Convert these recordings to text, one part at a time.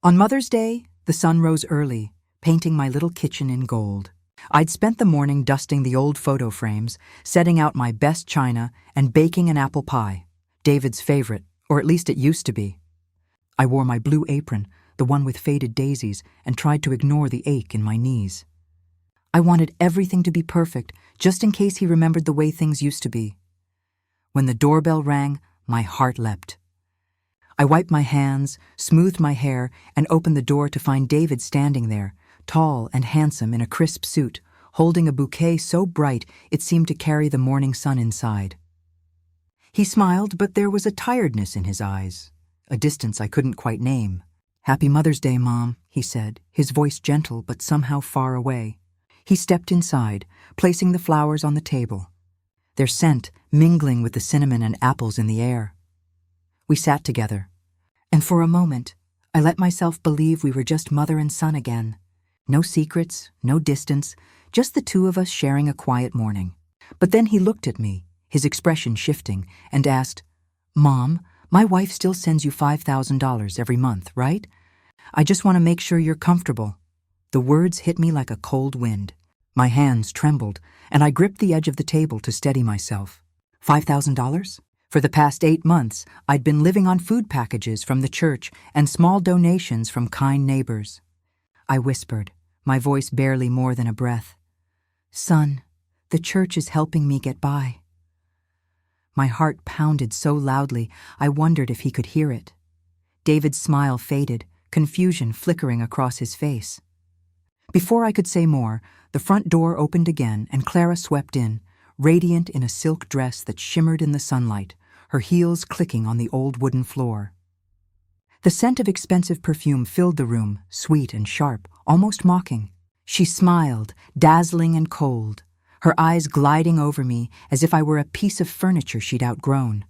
On Mother's Day, the sun rose early, painting my little kitchen in gold. I'd spent the morning dusting the old photo frames, setting out my best china, and baking an apple pie, David's favorite, or at least it used to be. I wore my blue apron, the one with faded daisies, and tried to ignore the ache in my knees. I wanted everything to be perfect, just in case he remembered the way things used to be. When the doorbell rang, my heart leapt. I wiped my hands, smoothed my hair, and opened the door to find David standing there, tall and handsome in a crisp suit, holding a bouquet so bright it seemed to carry the morning sun inside. He smiled, but there was a tiredness in his eyes, a distance I couldn't quite name. "Happy Mother's Day, Mom," he said, his voice gentle but somehow far away. He stepped inside, placing the flowers on the table, their scent mingling with the cinnamon and apples in the air. We sat together, and for a moment, I let myself believe we were just mother and son again. No secrets, no distance, just the two of us sharing a quiet morning. But then he looked at me, his expression shifting, and asked, "Mom, my wife still sends you $5,000 every month, right? I just want to make sure you're comfortable." The words hit me like a cold wind. My hands trembled, and I gripped the edge of the table to steady myself. $5,000? For the past 8 months, I'd been living on food packages from the church and small donations from kind neighbors. I whispered, my voice barely more than a breath. "Son, the church is helping me get by." My heart pounded so loudly, I wondered if he could hear it. David's smile faded, confusion flickering across his face. Before I could say more, the front door opened again and Clara swept in, radiant in a silk dress that shimmered in the sunlight, her heels clicking on the old wooden floor. The scent of expensive perfume filled the room, sweet and sharp, almost mocking. She smiled, dazzling and cold, her eyes gliding over me as if I were a piece of furniture she'd outgrown.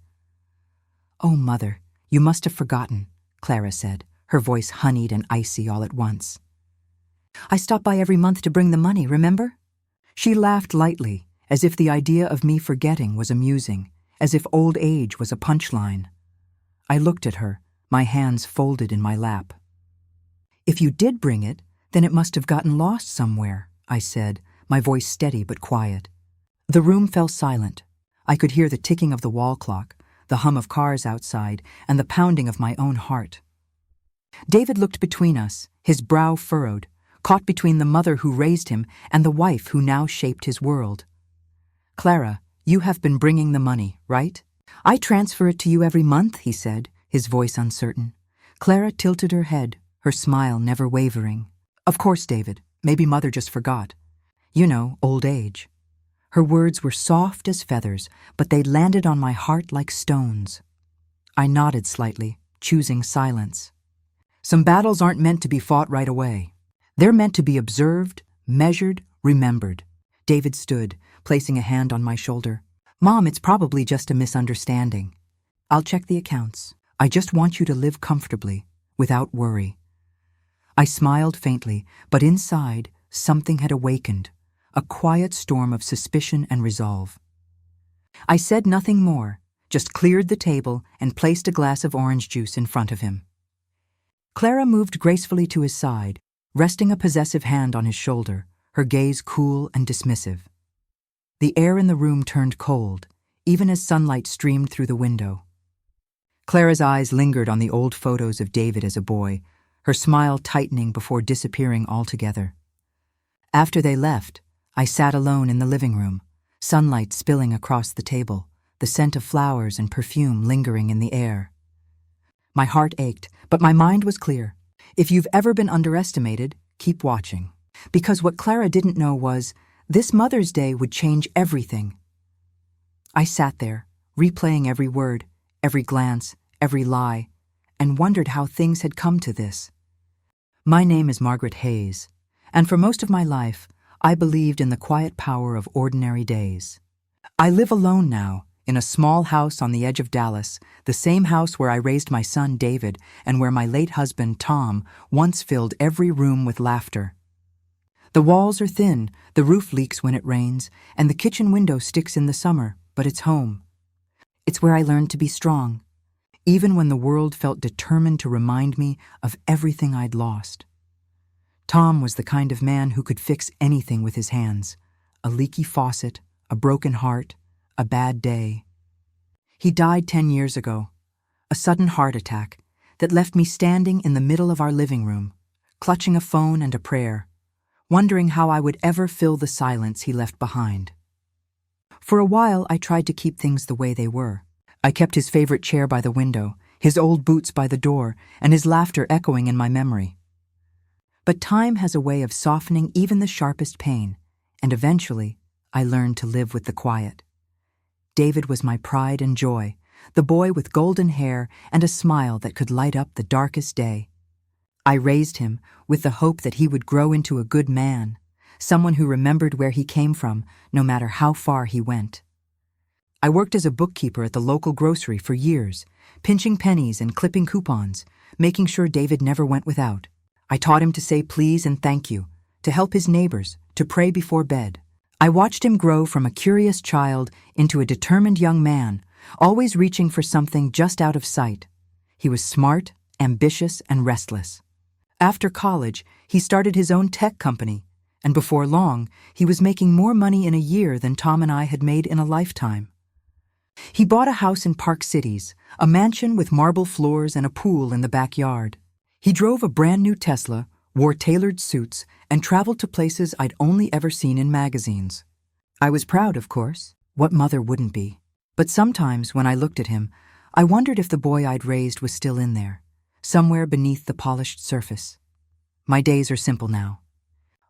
"Oh, Mother, you must have forgotten," Clara said, her voice honeyed and icy all at once. "I stop by every month to bring the money, remember?" She laughed lightly, as if the idea of me forgetting was amusing, as if old age was a punchline. I looked at her, my hands folded in my lap. "If you did bring it, then it must have gotten lost somewhere," I said, my voice steady but quiet. The room fell silent. I could hear the ticking of the wall clock, the hum of cars outside, and the pounding of my own heart. David looked between us, his brow furrowed, caught between the mother who raised him and the wife who now shaped his world. "Clara, you have been bringing the money, right?" "I transfer it to you every month," he said, his voice uncertain. Clara tilted her head, her smile never wavering. "Of course, David. Maybe Mother just forgot. You know, old age." Her words were soft as feathers, but they landed on my heart like stones. I nodded slightly, choosing silence. Some battles aren't meant to be fought right away. They're meant to be observed, measured, remembered. David stood, placing a hand on my shoulder. "Mom, it's probably just a misunderstanding. I'll check the accounts. I just want you to live comfortably, without worry." I smiled faintly, but inside, something had awakened, a quiet storm of suspicion and resolve. I said nothing more, just cleared the table and placed a glass of orange juice in front of him. Clara moved gracefully to his side, resting a possessive hand on his shoulder, her gaze cool and dismissive. The air in the room turned cold, even as sunlight streamed through the window. Clara's eyes lingered on the old photos of David as a boy, her smile tightening before disappearing altogether. After they left, I sat alone in the living room, sunlight spilling across the table, the scent of flowers and perfume lingering in the air. My heart ached, but my mind was clear. If you've ever been underestimated, keep watching. Because what Clara didn't know was, this Mother's Day would change everything. I sat there, replaying every word, every glance, every lie, and wondered how things had come to this. My name is Margaret Hayes, and for most of my life, I believed in the quiet power of ordinary days. I live alone now, in a small house on the edge of Dallas, the same house where I raised my son David and where my late husband Tom once filled every room with laughter. The walls are thin, the roof leaks when it rains, and the kitchen window sticks in the summer, but it's home. It's where I learned to be strong. even when the world felt determined to remind me of everything I'd lost. Tom was the kind of man who could fix anything with his hands: a leaky faucet, a broken heart, a bad day. He died 10 years ago, a sudden heart attack that left me standing in the middle of our living room, clutching a phone and a prayer, wondering how I would ever fill the silence he left behind. For a while, I tried to keep things the way they were. I kept his favorite chair by the window, his old boots by the door, and his laughter echoing in my memory. But time has a way of softening even the sharpest pain, and eventually, I learned to live with the quiet. David was my pride and joy, the boy with golden hair and a smile that could light up the darkest day. I raised him with the hope that he would grow into a good man, someone who remembered where he came from, no matter how far he went. I worked as a bookkeeper at the local grocery for years, pinching pennies and clipping coupons, making sure David never went without. I taught him to say please and thank you, to help his neighbors, to pray before bed. I watched him grow from a curious child into a determined young man, always reaching for something just out of sight. He was smart, ambitious, and restless. After college, he started his own tech company, and before long, he was making more money in a year than Tom and I had made in a lifetime. He bought a house in Park Cities, a mansion with marble floors and a pool in the backyard. He drove a brand new Tesla, wore tailored suits, and traveled to places I'd only ever seen in magazines. I was proud, of course. What mother wouldn't be? But sometimes, when I looked at him, I wondered if the boy I'd raised was still in there, somewhere beneath the polished surface. My days are simple now.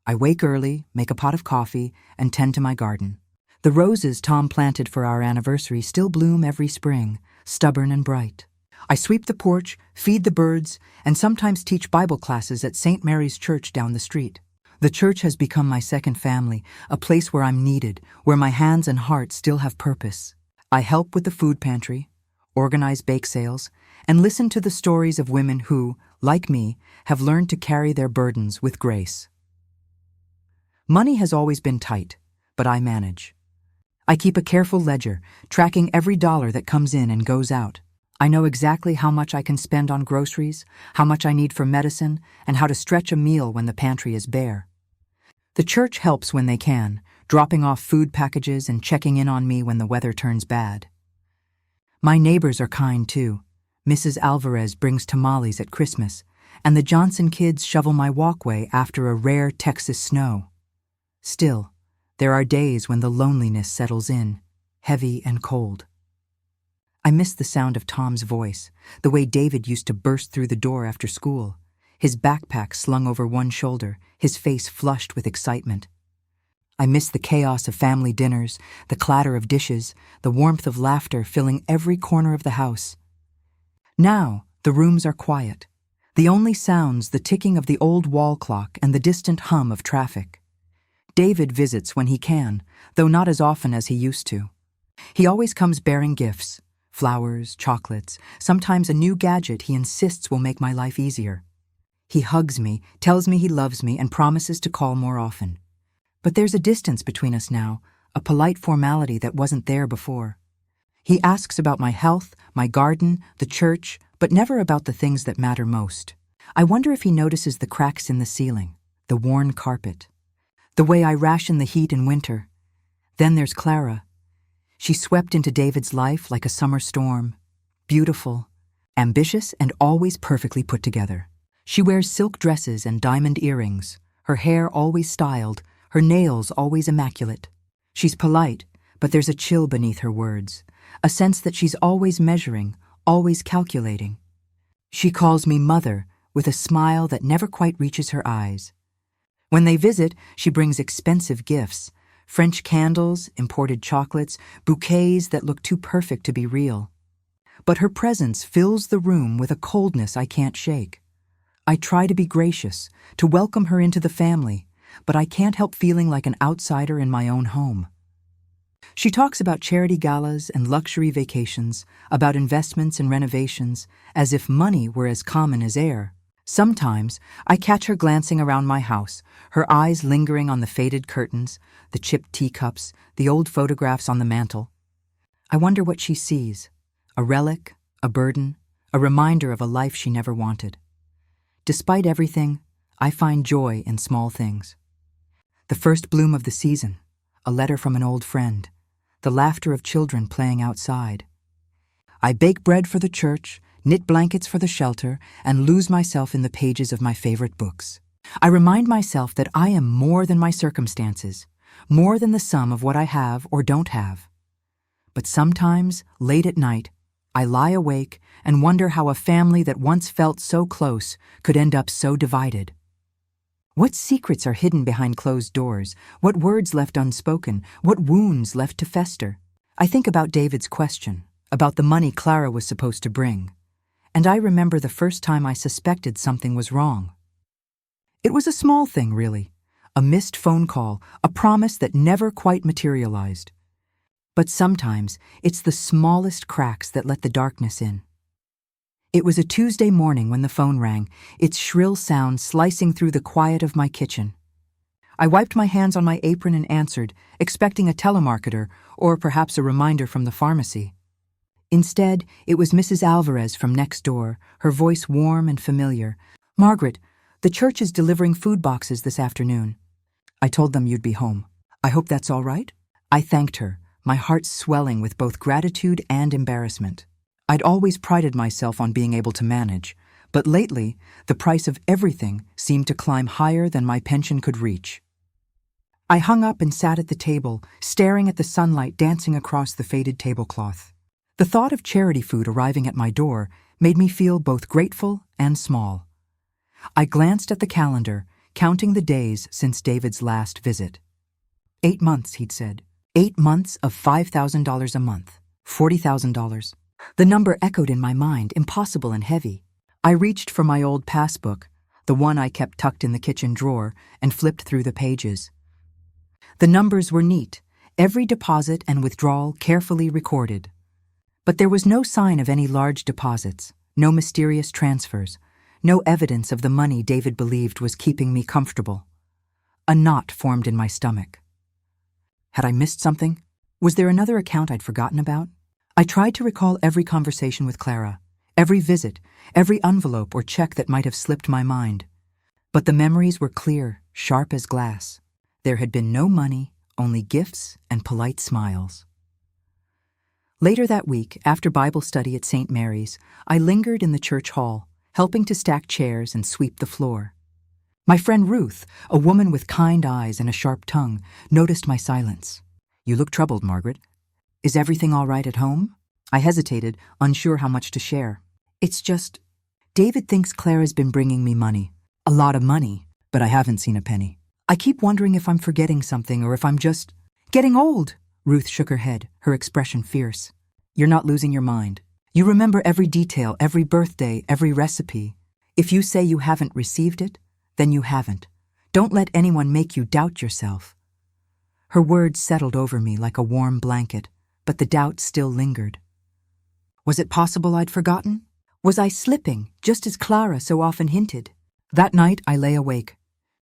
I wake early, make a pot of coffee, and tend to my garden. The roses Tom planted for our anniversary still bloom every spring, stubborn and bright. I sweep the porch, feed the birds, and sometimes teach Bible classes at St. Mary's Church down the street. The church has become my second family, a place where I'm needed, where my hands and heart still have purpose. I help with the food pantry, organize bake sales, and listen to the stories of women who, like me, have learned to carry their burdens with grace. Money has always been tight, but I manage. I keep a careful ledger, tracking every dollar that comes in and goes out. I know exactly how much I can spend on groceries, how much I need for medicine, and how to stretch a meal when the pantry is bare. The church helps when they can, dropping off food packages and checking in on me when the weather turns bad. My neighbors are kind too. Mrs. Alvarez brings tamales at Christmas, and the Johnson kids shovel my walkway after a rare Texas snow. Still, there are days when the loneliness settles in, heavy and cold. I miss the sound of Tom's voice, the way David used to burst through the door after school, his backpack slung over one shoulder, his face flushed with excitement. I miss the chaos of family dinners, the clatter of dishes, the warmth of laughter filling every corner of the house. Now, the rooms are quiet. The only sounds the ticking of the old wall clock and the distant hum of traffic. David visits when he can, though not as often as he used to. He always comes bearing gifts. Flowers, chocolates, sometimes a new gadget he insists will make my life easier. He hugs me, tells me he loves me, and promises to call more often. But there's a distance between us now, a polite formality that wasn't there before. He asks about my health, my garden, the church, but never about the things that matter most. I wonder if he notices the cracks in the ceiling, the worn carpet, the way I ration the heat in winter. Then there's Clara. She swept into David's life like a summer storm, beautiful, ambitious, and always perfectly put together. She wears silk dresses and diamond earrings, her hair always styled, her nails always immaculate. She's polite, but there's a chill beneath her words, a sense that she's always measuring, always calculating. She calls me mother with a smile that never quite reaches her eyes. When they visit, she brings expensive gifts, French candles, imported chocolates, bouquets that look too perfect to be real. But her presence fills the room with a coldness I can't shake. I try to be gracious, to welcome her into the family, but I can't help feeling like an outsider in my own home. She talks about charity galas and luxury vacations, about investments and renovations, as if money were as common as air. Sometimes I catch her glancing around my house, her eyes lingering on the faded curtains, the chipped teacups, the old photographs on the mantel. I wonder what she sees, a relic, a burden, a reminder of a life she never wanted. Despite everything, I find joy in small things. The first bloom of the season, a letter from an old friend, the laughter of children playing outside. I bake bread for the church, knit blankets for the shelter, and lose myself in the pages of my favorite books. I remind myself that I am more than my circumstances, more than the sum of what I have or don't have. But sometimes, late at night, I lie awake and wonder how a family that once felt so close could end up so divided. What secrets are hidden behind closed doors? What words left unspoken? What wounds left to fester? I think about David's question, about the money Clara was supposed to bring, and I remember the first time I suspected something was wrong. It was a small thing, really, a missed phone call, a promise that never quite materialized. But sometimes it's the smallest cracks that let the darkness in. It was a Tuesday morning when the phone rang, its shrill sound slicing through the quiet of my kitchen. I wiped my hands on my apron and answered, expecting a telemarketer or perhaps a reminder from the pharmacy. Instead, it was Mrs. Alvarez from next door, her voice warm and familiar. "Margaret, the church is delivering food boxes this afternoon. I told them you'd be home. I hope that's all right?" I thanked her, my heart swelling with both gratitude and embarrassment. I'd always prided myself on being able to manage, but lately, the price of everything seemed to climb higher than my pension could reach. I hung up and sat at the table, staring at the sunlight dancing across the faded tablecloth. The thought of charity food arriving at my door made me feel both grateful and small. I glanced at the calendar, counting the days since David's last visit. 8 months, he'd said. 8 months of $5,000 a month. $40,000. The number echoed in my mind, impossible and heavy. I reached for my old passbook, the one I kept tucked in the kitchen drawer, and flipped through the pages. The numbers were neat, every deposit and withdrawal carefully recorded. But there was no sign of any large deposits, no mysterious transfers, no evidence of the money David believed was keeping me comfortable. A knot formed in my stomach. Had I missed something? Was there another account I'd forgotten about? I tried to recall every conversation with Clara, every visit, every envelope or check that might have slipped my mind. But the memories were clear, sharp as glass. There had been no money, only gifts and polite smiles. Later that week, after Bible study at St. Mary's, I lingered in the church hall, helping to stack chairs and sweep the floor. My friend Ruth, a woman with kind eyes and a sharp tongue, noticed my silence. "You look troubled, Margaret. Is everything all right at home?" I hesitated, unsure how much to share. "It's just, David thinks Clara's been bringing me money. A lot of money, but I haven't seen a penny. I keep wondering if I'm forgetting something or if I'm just getting old." Ruth shook her head, her expression fierce. "You're not losing your mind. You remember every detail, every birthday, every recipe. If you say you haven't received it, then you haven't. Don't let anyone make you doubt yourself." Her words settled over me like a warm blanket, but the doubt still lingered. Was it possible I'd forgotten? Was I slipping, just as Clara so often hinted? That night I lay awake,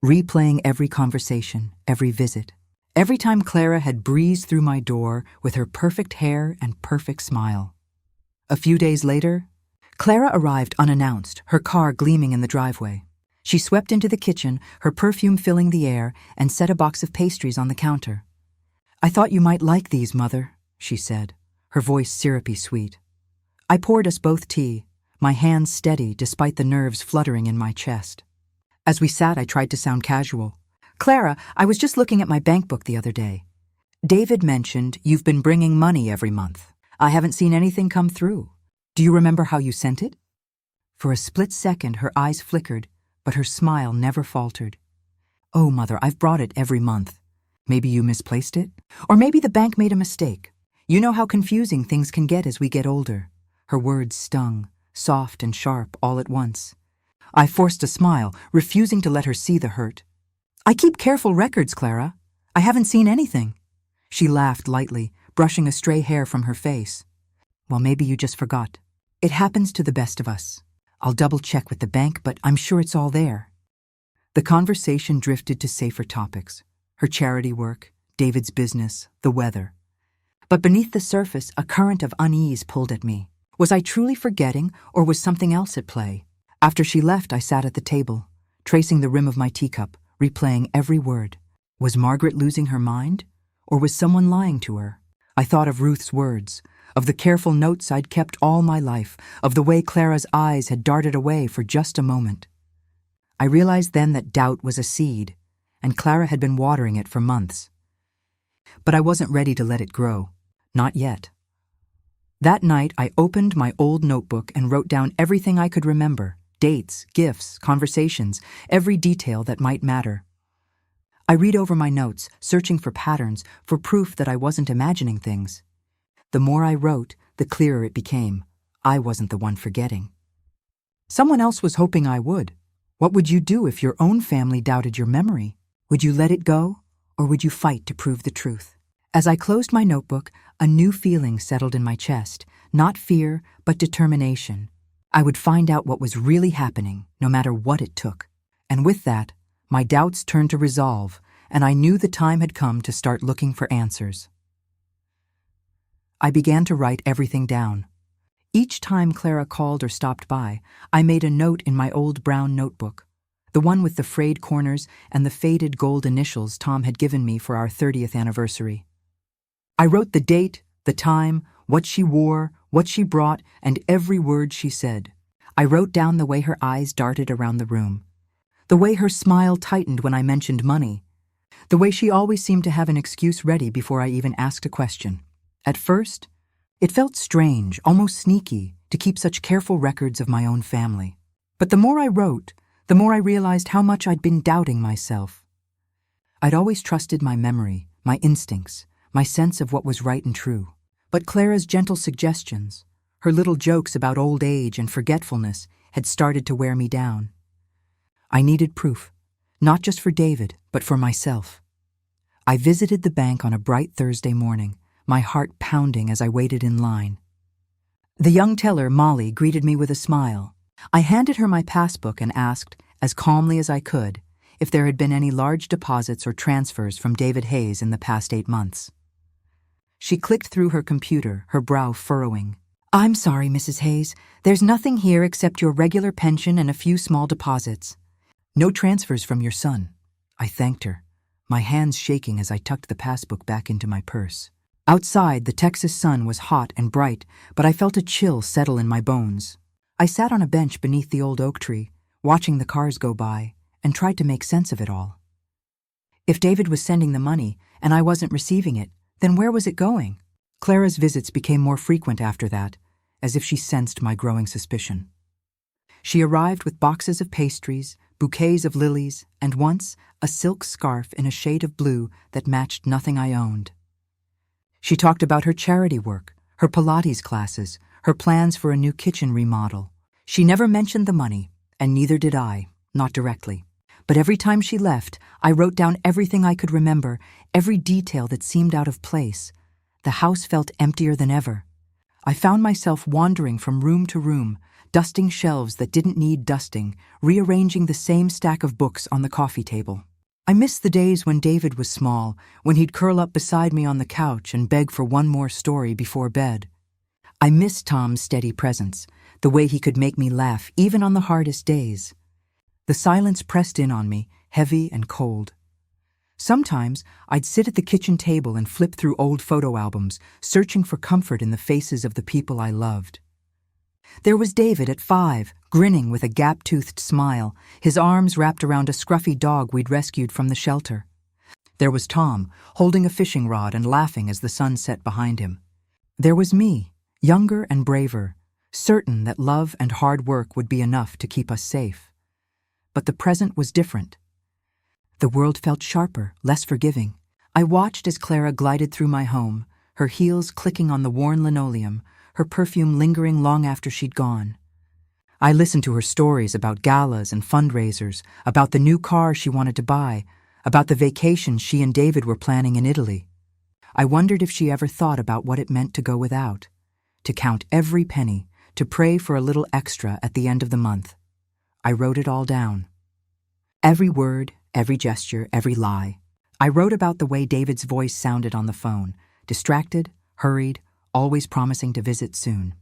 replaying every conversation, every visit. Every time Clara had breezed through my door with her perfect hair and perfect smile. A few days later, Clara arrived unannounced, her car gleaming in the driveway. She swept into the kitchen, her perfume filling the air, and set a box of pastries on the counter. "I thought you might like these, Mother," she said, her voice syrupy sweet. I poured us both tea, my hands steady despite the nerves fluttering in my chest. As we sat, I tried to sound casual. "Clara, I was just looking at my bank book the other day. David mentioned you've been bringing money every month. I haven't seen anything come through. Do you remember how you sent it?" For a split second, her eyes flickered, but her smile never faltered. "Oh, Mother, I've brought it every month. Maybe you misplaced it? Or maybe the bank made a mistake. You know how confusing things can get as we get older." Her words stung, soft and sharp all at once. I forced a smile, refusing to let her see the hurt. "I keep careful records, Clara. I haven't seen anything." She laughed lightly, brushing a stray hair from her face. "Well, maybe you just forgot. It happens to the best of us. I'll double-check with the bank, but I'm sure it's all there." The conversation drifted to safer topics. Her charity work, David's business, the weather. But beneath the surface, a current of unease pulled at me. Was I truly forgetting, or was something else at play? After she left, I sat at the table, tracing the rim of my teacup, replaying every word. Was Margaret losing her mind? Or was someone lying to her? I thought of Ruth's words, of the careful notes I'd kept all my life, of the way Clara's eyes had darted away for just a moment. I realized then that doubt was a seed, and Clara had been watering it for months. But I wasn't ready to let it grow. Not yet. That night, I opened my old notebook and wrote down everything I could remember: dates, gifts, conversations, every detail that might matter. I read over my notes, searching for patterns, for proof that I wasn't imagining things. The more I wrote, the clearer it became. I wasn't the one forgetting. Someone else was hoping I would. What would you do if your own family doubted your memory? Would you let it go, or would you fight to prove the truth? As I closed my notebook, a new feeling settled in my chest, not fear, but determination. I would find out what was really happening, no matter what it took. And with that, my doubts turned to resolve, and I knew the time had come to start looking for answers. I began to write everything down. Each time Clara called or stopped by, I made a note in my old brown notebook, the one with the frayed corners and the faded gold initials Tom had given me for our 30th anniversary. I wrote the date, the time, what she wore, what she brought, and every word she said. I wrote down the way her eyes darted around the room, the way her smile tightened when I mentioned money, the way she always seemed to have an excuse ready before I even asked a question. At first, it felt strange, almost sneaky, to keep such careful records of my own family. But the more I wrote, the more I realized how much I'd been doubting myself. I'd always trusted my memory, my instincts, my sense of what was right and true. But Clara's gentle suggestions, her little jokes about old age and forgetfulness, had started to wear me down. I needed proof, not just for David, but for myself. I visited the bank on a bright Thursday morning, my heart pounding as I waited in line. The young teller, Molly, greeted me with a smile. I handed her my passbook and asked, as calmly as I could, if there had been any large deposits or transfers from David Hayes in the past 8 months. She clicked through her computer, her brow furrowing. "I'm sorry, Mrs. Hayes. There's nothing here except your regular pension and a few small deposits." "No transfers from your son." I thanked her, my hands shaking as I tucked the passbook back into my purse. Outside, the Texas sun was hot and bright, but I felt a chill settle in my bones. I sat on a bench beneath the old oak tree, watching the cars go by, and tried to make sense of it all. If David was sending the money, and I wasn't receiving it, then where was it going? Clara's visits became more frequent after that, as if she sensed my growing suspicion. She arrived with boxes of pastries, bouquets of lilies, and once, a silk scarf in a shade of blue that matched nothing I owned. She talked about her charity work, her Pilates classes, her plans for a new kitchen remodel. She never mentioned the money, and neither did I, not directly. But every time she left, I wrote down everything I could remember, every detail that seemed out of place. The house felt emptier than ever. I found myself wandering from room to room, dusting shelves that didn't need dusting, rearranging the same stack of books on the coffee table. I missed the days when David was small, when he'd curl up beside me on the couch and beg for one more story before bed. I missed Tom's steady presence, the way he could make me laugh even on the hardest days. The silence pressed in on me, heavy and cold. Sometimes I'd sit at the kitchen table and flip through old photo albums, searching for comfort in the faces of the people I loved. There was David at 5, grinning with a gap-toothed smile, his arms wrapped around a scruffy dog we'd rescued from the shelter. There was Tom, holding a fishing rod and laughing as the sun set behind him. There was me, younger and braver, certain that love and hard work would be enough to keep us safe. But the present was different. The world felt sharper, less forgiving. I watched as Clara glided through my home, her heels clicking on the worn linoleum, her perfume lingering long after she'd gone. I listened to her stories about galas and fundraisers, about the new car she wanted to buy, about the vacation she and David were planning in Italy. I wondered if she ever thought about what it meant to go without, to count every penny, to pray for a little extra at the end of the month. I wrote it all down. Every word, every gesture, every lie. I wrote about the way David's voice sounded on the phone, distracted, hurried, always promising to visit soon.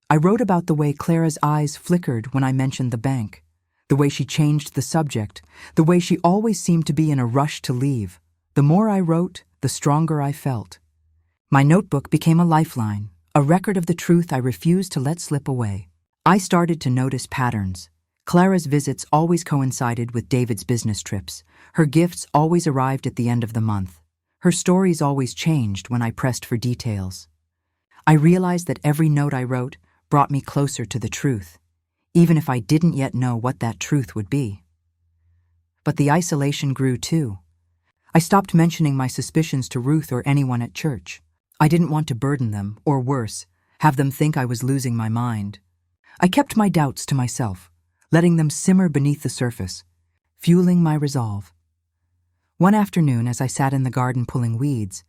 I wrote about the way Clara's eyes flickered when I mentioned the bank, the way she changed the subject, the way she always seemed to be in a rush to leave. The more I wrote, the stronger I felt. My notebook became a lifeline, a record of the truth I refused to let slip away. I started to notice patterns. Clara's visits always coincided with David's business trips. Her gifts always arrived at the end of the month. Her stories always changed when I pressed for details. I realized that every note I wrote brought me closer to the truth, even if I didn't yet know what that truth would be. But the isolation grew too. I stopped mentioning my suspicions to Ruth or anyone at church. I didn't want to burden them, or worse, have them think I was losing my mind. I kept my doubts to myself, letting them simmer beneath the surface, fueling my resolve. One afternoon, as I sat in the garden pulling weeds,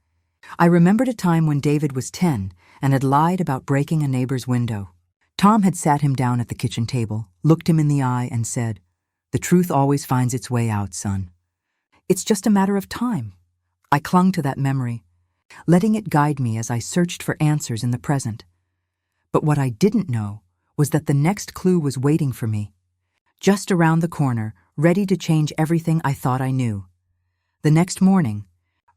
I remembered a time when David was 10 and had lied about breaking a neighbor's window. Tom had sat him down at the kitchen table, looked him in the eye, and said, "The truth always finds its way out, son. It's just a matter of time." I clung to that memory, letting it guide me as I searched for answers in the present. But what I didn't know was that the next clue was waiting for me, just around the corner, ready to change everything I thought I knew. The next morning,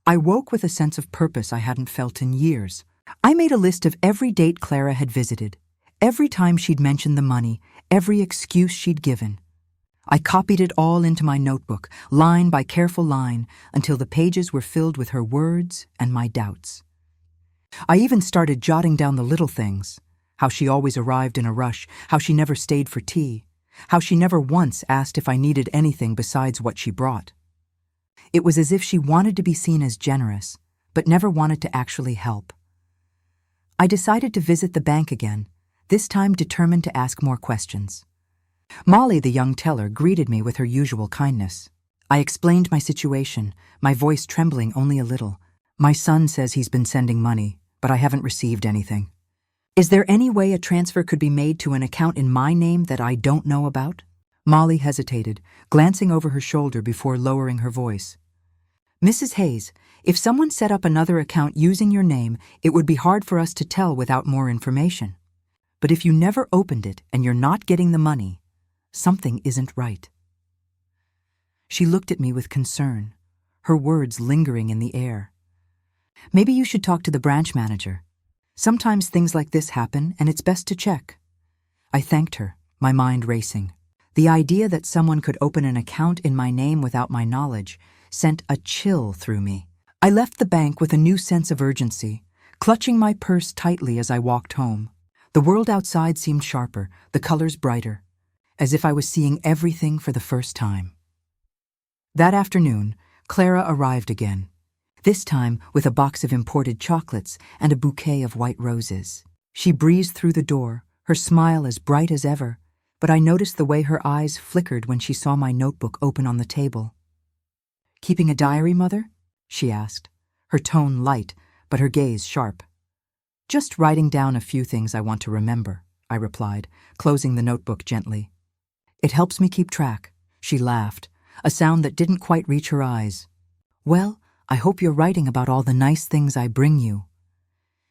I woke with a sense of purpose I hadn't felt in years. I made a list of every date Clara had visited, every time she'd mentioned the money, every excuse she'd given. I copied it all into my notebook, line by careful line, until the pages were filled with her words and my doubts. I even started jotting down the little things, how she always arrived in a rush, how she never stayed for tea, how she never once asked if I needed anything besides what she brought. It was as if she wanted to be seen as generous, but never wanted to actually help. I decided to visit the bank again, this time determined to ask more questions. Molly, the young teller, greeted me with her usual kindness. I explained my situation, my voice trembling only a little. "My son says he's been sending money, but I haven't received anything. Is there any way a transfer could be made to an account in my name that I don't know about?" Molly hesitated, glancing over her shoulder before lowering her voice. "Mrs. Hayes, if someone set up another account using your name, it would be hard for us to tell without more information. But if you never opened it and you're not getting the money, something isn't right." She looked at me with concern, her words lingering in the air. "Maybe you should talk to the branch manager. Sometimes things like this happen, and it's best to check." I thanked her, my mind racing. The idea that someone could open an account in my name without my knowledge sent a chill through me. I left the bank with a new sense of urgency, clutching my purse tightly as I walked home. The world outside seemed sharper, the colors brighter, as if I was seeing everything for the first time. That afternoon, Clara arrived again, this time with a box of imported chocolates and a bouquet of white roses. She breezed through the door, her smile as bright as ever, but I noticed the way her eyes flickered when she saw my notebook open on the table. "Keeping a diary, Mother?" she asked, her tone light, but her gaze sharp. "Just writing down a few things I want to remember," I replied, closing the notebook gently. "It helps me keep track," she laughed, a sound that didn't quite reach her eyes. "Well, I hope you're writing about all the nice things I bring you."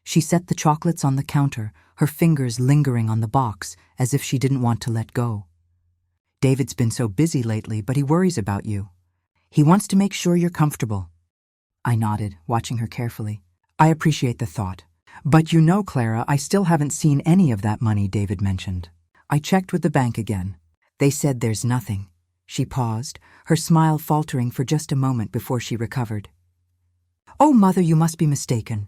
She set the chocolates on the counter, her fingers lingering on the box, as if she didn't want to let go. "David's been so busy lately, but he worries about you. He wants to make sure you're comfortable." I nodded, watching her carefully. "I appreciate the thought. But you know, Clara, I still haven't seen any of that money David mentioned." I checked with the bank again. "They said there's nothing." She paused, her smile faltering for just a moment before she recovered. "Oh, Mother, you must be mistaken.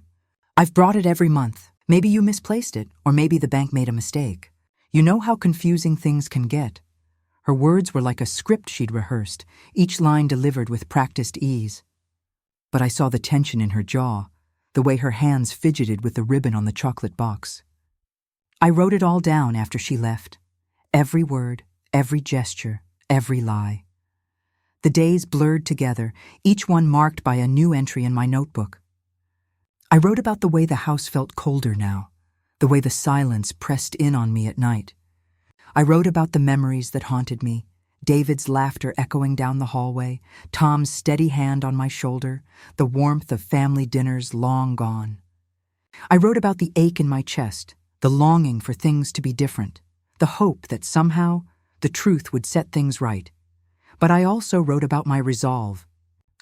I've brought it every month. Maybe you misplaced it, or maybe the bank made a mistake. You know how confusing things can get." Her words were like a script she'd rehearsed, each line delivered with practiced ease. But I saw the tension in her jaw, the way her hands fidgeted with the ribbon on the chocolate box. I wrote it all down after she left. Every word, every gesture, every lie. The days blurred together, each one marked by a new entry in my notebook. I wrote about the way the house felt colder now, the way the silence pressed in on me at night. I wrote about the memories that haunted me, David's laughter echoing down the hallway, Tom's steady hand on my shoulder, the warmth of family dinners long gone. I wrote about the ache in my chest, the longing for things to be different, the hope that somehow the truth would set things right. But I also wrote about my resolve.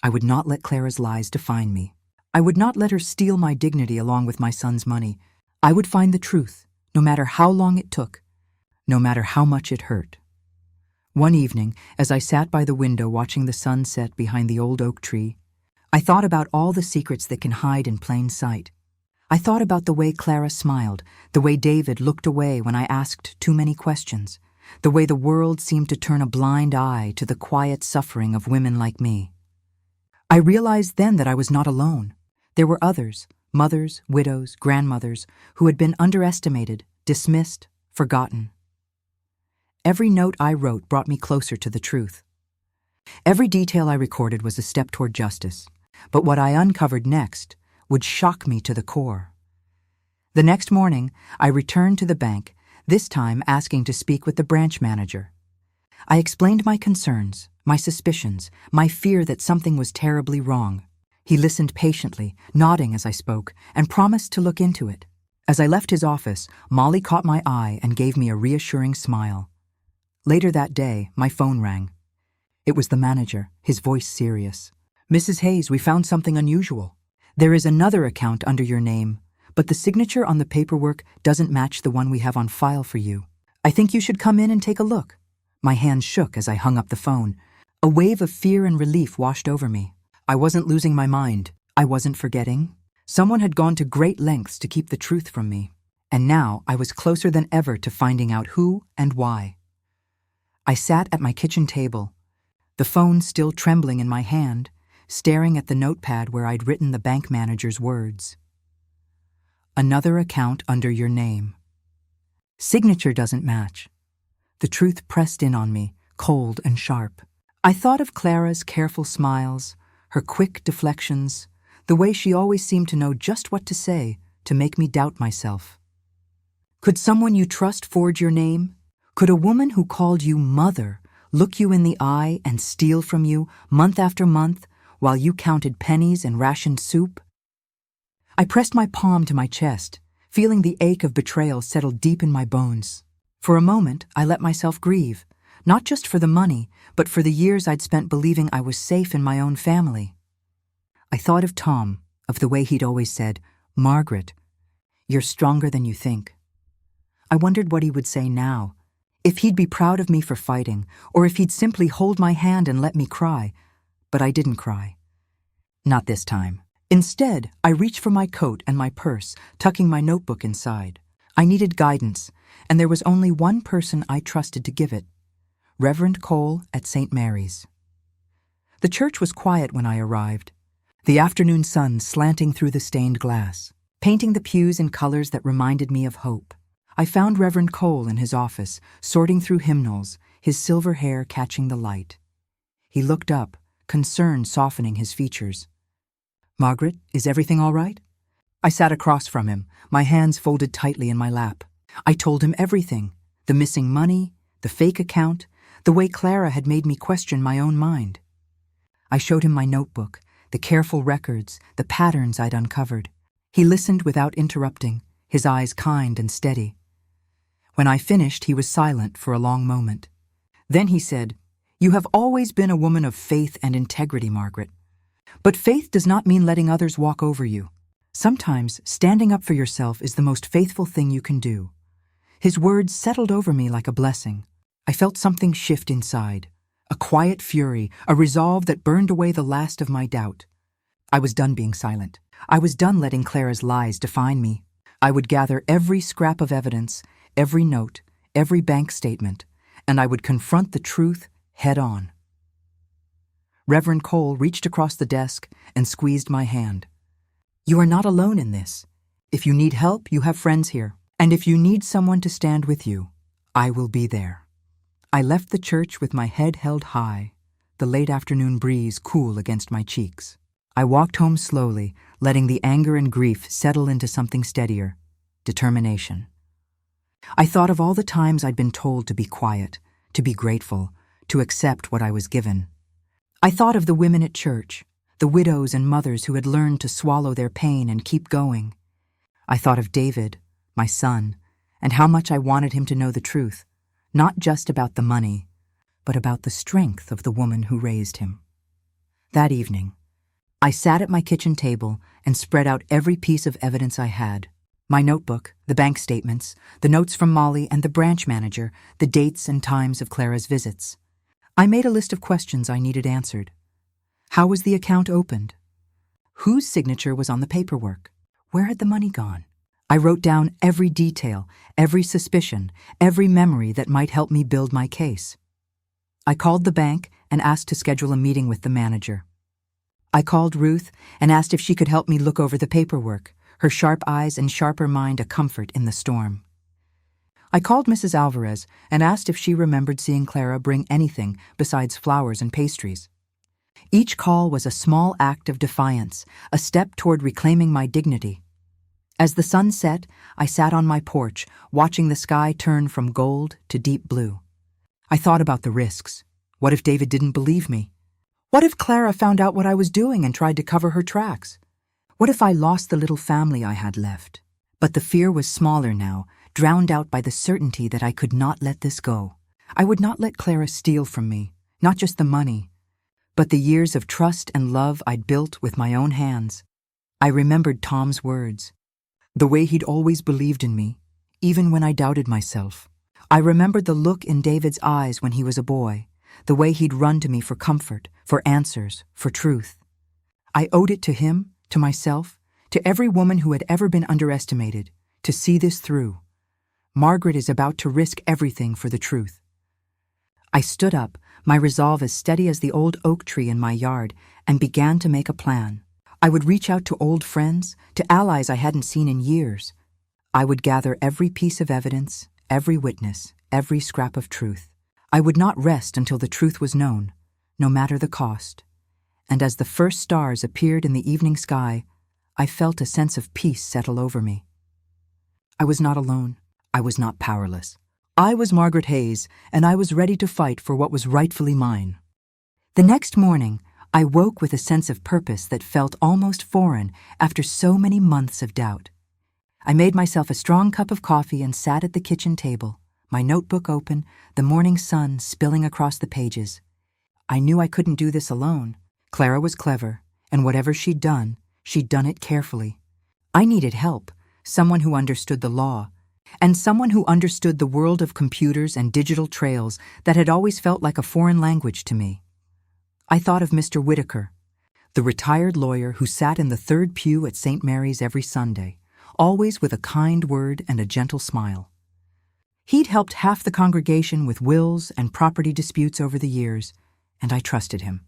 I would not let Clara's lies define me. I would not let her steal my dignity along with my son's money. I would find the truth, no matter how long it took, no matter how much it hurt. One evening, as I sat by the window watching the sun set behind the old oak tree, I thought about all the secrets that can hide in plain sight. I thought about the way Clara smiled, the way David looked away when I asked too many questions, the way the world seemed to turn a blind eye to the quiet suffering of women like me. I realized then that I was not alone. There were others, mothers, widows, grandmothers, who had been underestimated, dismissed, forgotten. Every note I wrote brought me closer to the truth. Every detail I recorded was a step toward justice, but what I uncovered next would shock me to the core. The next morning, I returned to the bank, this time asking to speak with the branch manager. I explained my concerns, my suspicions, my fear that something was terribly wrong. He listened patiently, nodding as I spoke, and promised to look into it. As I left his office, Molly caught my eye and gave me a reassuring smile. Later that day, my phone rang. It was the manager, his voice serious. "Mrs. Hayes, we found something unusual. There is another account under your name, but the signature on the paperwork doesn't match the one we have on file for you. I think you should come in and take a look." My hands shook as I hung up the phone. A wave of fear and relief washed over me. I wasn't losing my mind. I wasn't forgetting. Someone had gone to great lengths to keep the truth from me, and now I was closer than ever to finding out who and why. I sat at my kitchen table, the phone still trembling in my hand, staring at the notepad where I'd written the bank manager's words. Another account under your name. Signature doesn't match. The truth pressed in on me, cold and sharp. I thought of Clara's careful smiles, her quick deflections, the way she always seemed to know just what to say to make me doubt myself. Could someone you trust forge your name? Could a woman who called you mother look you in the eye and steal from you month after month while you counted pennies and rationed soup? I pressed my palm to my chest, feeling the ache of betrayal settle deep in my bones. For a moment, I let myself grieve, not just for the money, but for the years I'd spent believing I was safe in my own family. I thought of Tom, of the way he'd always said, "Margaret, you're stronger than you think." I wondered what he would say now, if he'd be proud of me for fighting, or if he'd simply hold my hand and let me cry. But I didn't cry. Not this time. Instead, I reached for my coat and my purse, tucking my notebook inside. I needed guidance, and there was only one person I trusted to give it: Reverend Cole at St. Mary's. The church was quiet when I arrived, the afternoon sun slanting through the stained glass, painting the pews in colors that reminded me of hope. I found Reverend Cole in his office, sorting through hymnals, his silver hair catching the light. He looked up, concern softening his features. "Margaret, is everything all right?" I sat across from him, my hands folded tightly in my lap. I told him everything: the missing money, the fake account, the way Clara had made me question my own mind. I showed him my notebook, the careful records, the patterns I'd uncovered. He listened without interrupting, his eyes kind and steady. When I finished, he was silent for a long moment. Then he said, "You have always been a woman of faith and integrity, Margaret. But faith does not mean letting others walk over you. Sometimes standing up for yourself is the most faithful thing you can do." His words settled over me like a blessing. I felt something shift inside, a quiet fury, a resolve that burned away the last of my doubt. I was done being silent. I was done letting Clara's lies define me. I would gather every scrap of evidence, every note, every bank statement, and I would confront the truth head on. Reverend Cole reached across the desk and squeezed my hand. "You are not alone in this. If you need help, you have friends here. And if you need someone to stand with you, I will be there." I left the church with my head held high, the late afternoon breeze cool against my cheeks. I walked home slowly, letting the anger and grief settle into something steadier: determination. I thought of all the times I'd been told to be quiet, to be grateful, to accept what I was given. I thought of the women at church, the widows and mothers who had learned to swallow their pain and keep going. I thought of David, my son, and how much I wanted him to know the truth, not just about the money, but about the strength of the woman who raised him. That evening, I sat at my kitchen table and spread out every piece of evidence I had. My notebook, the bank statements, the notes from Molly and the branch manager, the dates and times of Clara's visits. I made a list of questions I needed answered. How was the account opened? Whose signature was on the paperwork? Where had the money gone? I wrote down every detail, every suspicion, every memory that might help me build my case. I called the bank and asked to schedule a meeting with the manager. I called Ruth and asked if she could help me look over the paperwork, her sharp eyes and sharper mind a comfort in the storm. I called Mrs. Alvarez and asked if she remembered seeing Clara bring anything besides flowers and pastries. Each call was a small act of defiance, a step toward reclaiming my dignity. As the sun set, I sat on my porch, watching the sky turn from gold to deep blue. I thought about the risks. What if David didn't believe me? What if Clara found out what I was doing and tried to cover her tracks? What if I lost the little family I had left? But the fear was smaller now, drowned out by the certainty that I could not let this go. I would not let Clara steal from me, not just the money, but the years of trust and love I'd built with my own hands. I remembered Tom's words, the way he'd always believed in me, even when I doubted myself. I remembered the look in David's eyes when he was a boy, the way he'd run to me for comfort, for answers, for truth. I owed it to him, to myself, to every woman who had ever been underestimated, to see this through. Margaret is about to risk everything for the truth. I stood up, my resolve as steady as the old oak tree in my yard, and began to make a plan. I would reach out to old friends, to allies I hadn't seen in years. I would gather every piece of evidence, every witness, every scrap of truth. I would not rest until the truth was known, no matter the cost. And as the first stars appeared in the evening sky, I felt a sense of peace settle over me. I was not alone. I was not powerless. I was Margaret Hayes, and I was ready to fight for what was rightfully mine. The next morning, I woke with a sense of purpose that felt almost foreign after so many months of doubt. I made myself a strong cup of coffee and sat at the kitchen table, my notebook open, the morning sun spilling across the pages. I knew I couldn't do this alone. Clara was clever, and whatever she'd done it carefully. I needed help, someone who understood the law, and someone who understood the world of computers and digital trails that had always felt like a foreign language to me. I thought of Mr. Whitaker, the retired lawyer who sat in the third pew at St. Mary's every Sunday, always with a kind word and a gentle smile. He'd helped half the congregation with wills and property disputes over the years, and I trusted him.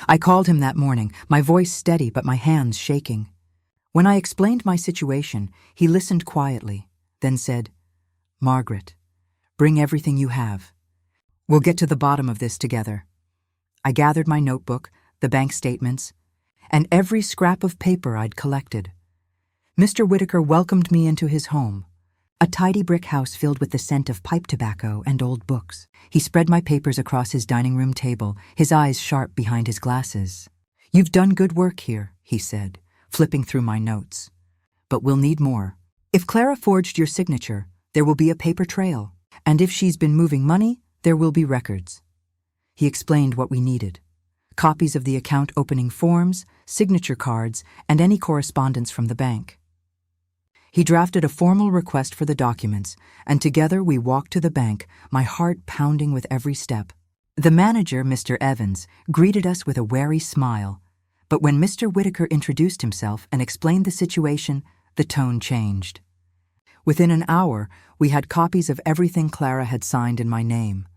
I called him that morning, my voice steady but my hands shaking. When I explained my situation, he listened quietly, then said, "Margaret, bring everything you have. We'll get to the bottom of this together." I gathered my notebook, the bank statements, and every scrap of paper I'd collected. Mr. Whitaker welcomed me into his home, a tidy brick house filled with the scent of pipe tobacco and old books. He spread my papers across his dining room table, his eyes sharp behind his glasses. "You've done good work here," he said, flipping through my notes. "But we'll need more. If Clara forged your signature, there will be a paper trail. And if she's been moving money, there will be records." He explained what we needed: copies of the account opening forms, signature cards, and any correspondence from the bank. He drafted a formal request for the documents, and together we walked to the bank, my heart pounding with every step. The manager, Mr. Evans, greeted us with a wary smile, but when Mr. Whitaker introduced himself and explained the situation, the tone changed. Within an hour, we had copies of everything Clara had signed in my name.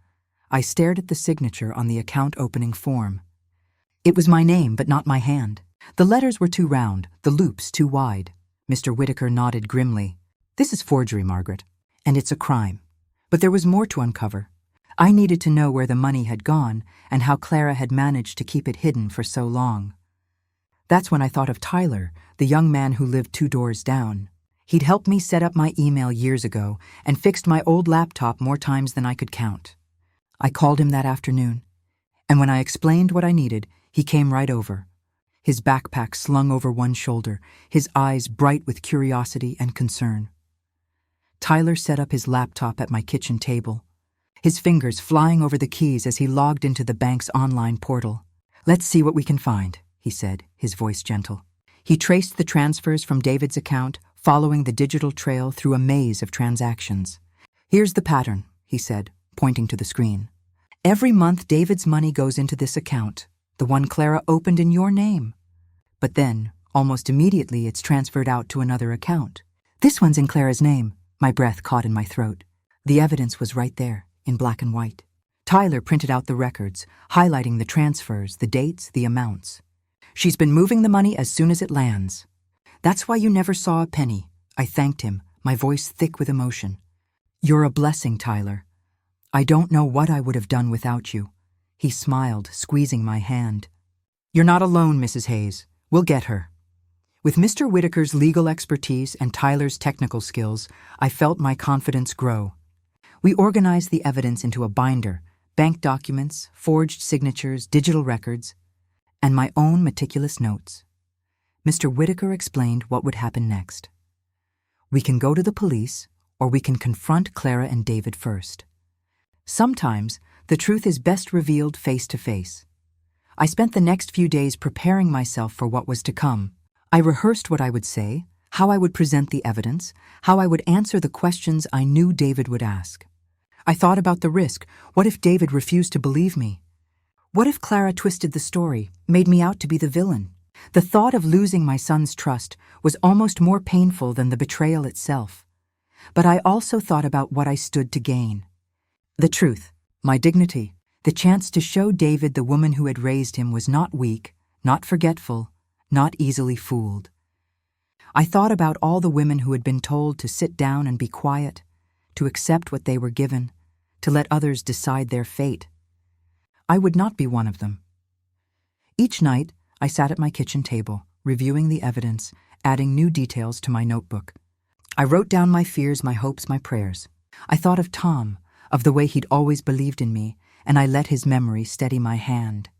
I stared at the signature on the account opening form. It was my name, but not my hand. The letters were too round, the loops too wide. Mr. Whitaker nodded grimly. "This is forgery, Margaret, and it's a crime." But there was more to uncover. I needed to know where the money had gone and how Clara had managed to keep it hidden for so long. That's when I thought of Tyler, the young man who lived 2 doors down. He'd helped me set up my email years ago and fixed my old laptop more times than I could count. I called him that afternoon, and when I explained what I needed, he came right over, his backpack slung over one shoulder, his eyes bright with curiosity and concern. Tyler set up his laptop at my kitchen table, his fingers flying over the keys as he logged into the bank's online portal. "Let's see what we can find," he said, his voice gentle. He traced the transfers from David's account, following the digital trail through a maze of transactions. "Here's the pattern," he said, pointing to the screen. "Every month David's money goes into this account, the one Clara opened in your name. But then, almost immediately, it's transferred out to another account. This one's in Clara's name." My breath caught in my throat. The evidence was right there, in black and white. Tyler printed out the records, highlighting the transfers, the dates, the amounts. "She's been moving the money as soon as it lands. That's why you never saw a penny." I thanked him, my voice thick with emotion. "You're a blessing, Tyler. I don't know what I would have done without you." He smiled, squeezing my hand. "You're not alone, Mrs. Hayes. We'll get her." With Mr. Whitaker's legal expertise and Tyler's technical skills, I felt my confidence grow. We organized the evidence into a binder, bank documents, forged signatures, digital records, and my own meticulous notes. Mr. Whitaker explained what would happen next. "We can go to the police, or we can confront Clara and David first. Sometimes, the truth is best revealed face to face." I spent the next few days preparing myself for what was to come. I rehearsed what I would say, how I would present the evidence, how I would answer the questions I knew David would ask. I thought about the risk. What if David refused to believe me? What if Clara twisted the story, made me out to be the villain? The thought of losing my son's trust was almost more painful than the betrayal itself. But I also thought about what I stood to gain. The truth, my dignity, the chance to show David the woman who had raised him was not weak, not forgetful, not easily fooled. I thought about all the women who had been told to sit down and be quiet, to accept what they were given, to let others decide their fate. I would not be one of them. Each night, I sat at my kitchen table, reviewing the evidence, adding new details to my notebook. I wrote down my fears, my hopes, my prayers. I thought of Tom, of the way he'd always believed in me, and I let his memory steady my hand.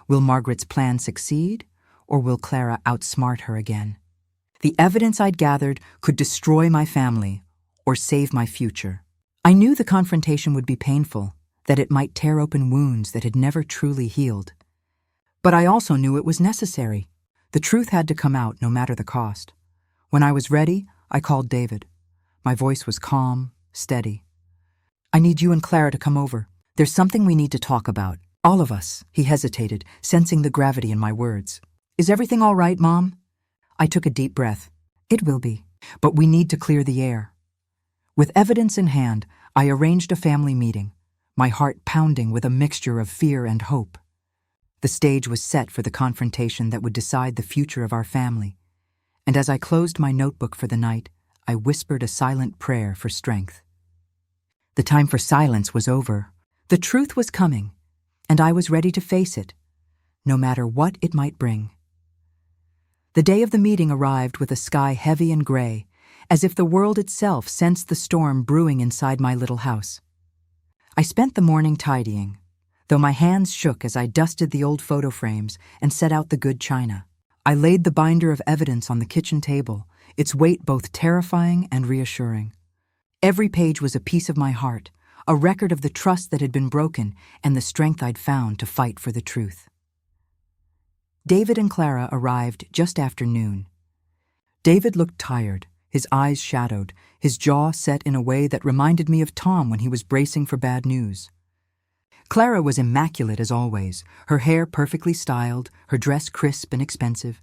Will Margaret's plan succeed, or will Clara outsmart her again? The evidence I'd gathered could destroy my family or save my future. I knew the confrontation would be painful, that it might tear open wounds that had never truly healed. But I also knew it was necessary. The truth had to come out no matter the cost. When I was ready, I called David. My voice was calm, steady. "I need you and Clara to come over. There's something we need to talk about. All of us." He hesitated, sensing the gravity in my words. "Is everything all right, Mom?" I took a deep breath. "It will be, but we need to clear the air." With evidence in hand, I arranged a family meeting, my heart pounding with a mixture of fear and hope. The stage was set for the confrontation that would decide the future of our family, and as I closed my notebook for the night, I whispered a silent prayer for strength. The time for silence was over. The truth was coming, and I was ready to face it, no matter what it might bring. The day of the meeting arrived with a sky heavy and gray, as if the world itself sensed the storm brewing inside my little house. I spent the morning tidying, though my hands shook as I dusted the old photo frames and set out the good china. I laid the binder of evidence on the kitchen table, its weight both terrifying and reassuring. Every page was a piece of my heart, a record of the trust that had been broken and the strength I'd found to fight for the truth. David and Clara arrived just after noon. David looked tired, his eyes shadowed, his jaw set in a way that reminded me of Tom when he was bracing for bad news. Clara was immaculate as always, her hair perfectly styled, her dress crisp and expensive.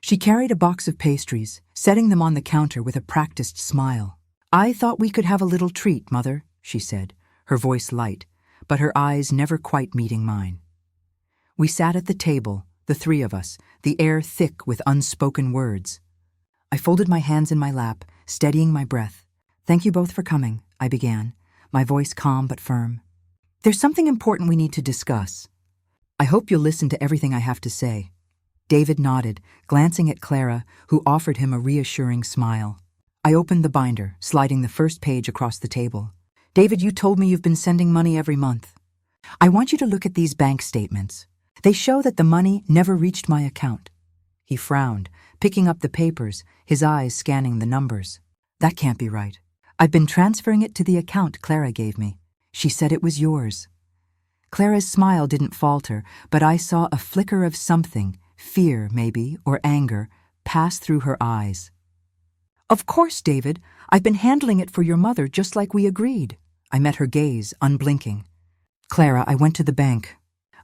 She carried a box of pastries, setting them on the counter with a practiced smile. "I thought we could have a little treat, Mother," she said, her voice light, but her eyes never quite meeting mine. We sat at the table, the three of us, the air thick with unspoken words. I folded my hands in my lap, steadying my breath. "Thank you both for coming," I began, my voice calm but firm. "There's something important we need to discuss. I hope you'll listen to everything I have to say." David nodded, glancing at Clara, who offered him a reassuring smile. I opened the binder, sliding the first page across the table. "David, you told me you've been sending money every month. I want you to look at these bank statements. They show that the money never reached my account." He frowned, picking up the papers, his eyes scanning the numbers. "That can't be right." I've been transferring it to the account Clara gave me. She said it was yours. Clara's smile didn't falter, but I saw a flicker of something, fear maybe, or anger, pass through her eyes. Of course, David. I've been handling it for your mother just like we agreed. I met her gaze, unblinking. Clara, I went to the bank.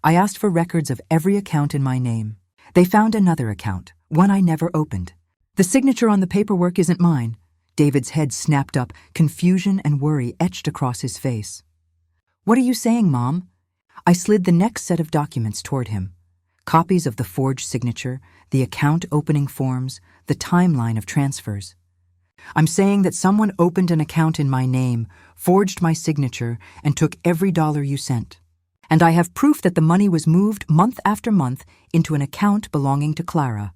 I asked for records of every account in my name. They found another account, one I never opened. The signature on the paperwork isn't mine. David's head snapped up, confusion and worry etched across his face. What are you saying, Mom? I slid the next set of documents toward him. Copies of the forged signature, the account opening forms, the timeline of transfers. I'm saying that someone opened an account in my name, forged my signature, and took every dollar you sent. And I have proof that the money was moved month after month into an account belonging to Clara.